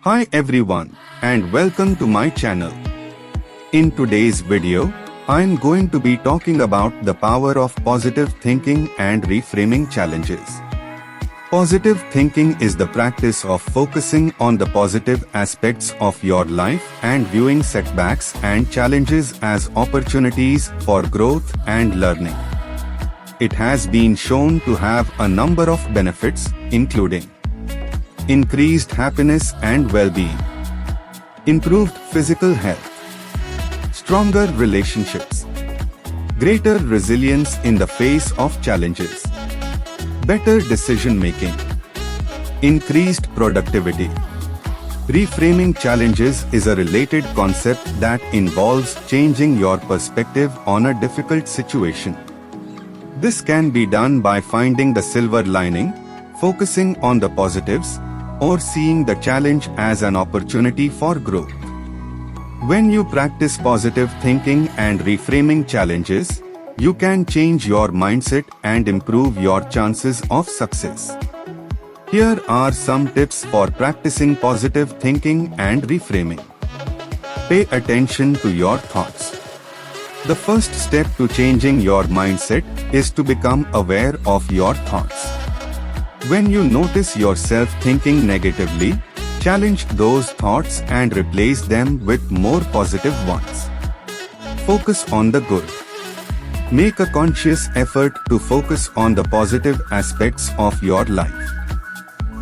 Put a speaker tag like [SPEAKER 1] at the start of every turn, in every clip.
[SPEAKER 1] Hi everyone and welcome to my channel. In today's video, I'm going to be talking about the power of positive thinking and reframing challenges. Positive thinking is the practice of focusing on the positive aspects of your life and viewing setbacks and challenges as opportunities for growth and learning. It has been shown to have a number of benefits, including increased happiness and well-being, improved physical health, stronger relationships, greater resilience in the face of challenges, better decision-making, increased productivity. Reframing challenges is a related concept that involves changing your perspective on a difficult situation. This can be done by finding the silver lining, focusing on the positives, or seeing the challenge as an opportunity for growth. When you practice positive thinking and reframing challenges, you can change your mindset and improve your chances of success. Here are some tips for practicing positive thinking and reframing. Pay attention to your thoughts. The first step to changing your mindset is to become aware of your thoughts. When you notice yourself thinking negatively, challenge those thoughts and replace them with more positive ones. Focus on the good. Make a conscious effort to focus on the positive aspects of your life.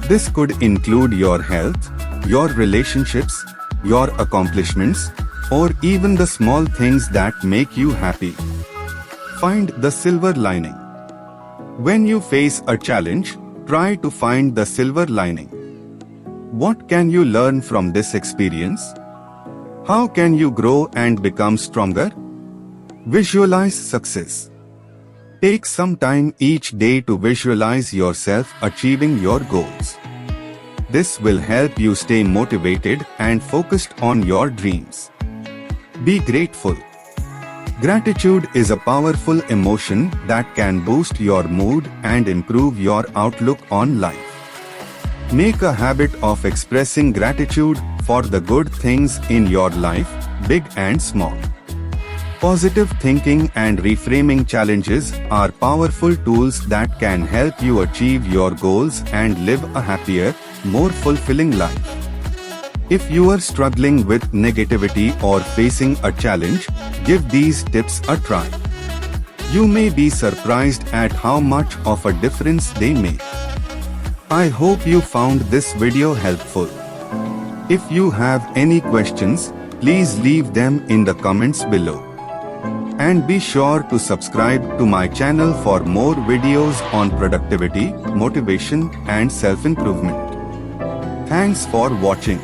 [SPEAKER 1] This could include your health, your relationships, your accomplishments, or even the small things that make you happy. Find the silver lining. When you face a challenge, try to find the silver lining. What can you learn from this experience? How can you grow and become stronger? Visualize success. Take some time each day to visualize yourself achieving your goals. This will help you stay motivated and focused on your dreams. Be grateful. Gratitude is a powerful emotion that can boost your mood and improve your outlook on life. Make a habit of expressing gratitude for the good things in your life, big and small. Positive thinking and reframing challenges are powerful tools that can help you achieve your goals and live a happier, more fulfilling life. If you are struggling with negativity or facing a challenge, give these tips a try. You may be surprised at how much of a difference they make. I hope you found this video helpful. If you have any questions, please leave them in the comments below. And be sure to subscribe to my channel for more videos on productivity, motivation, and self-improvement. Thanks for watching.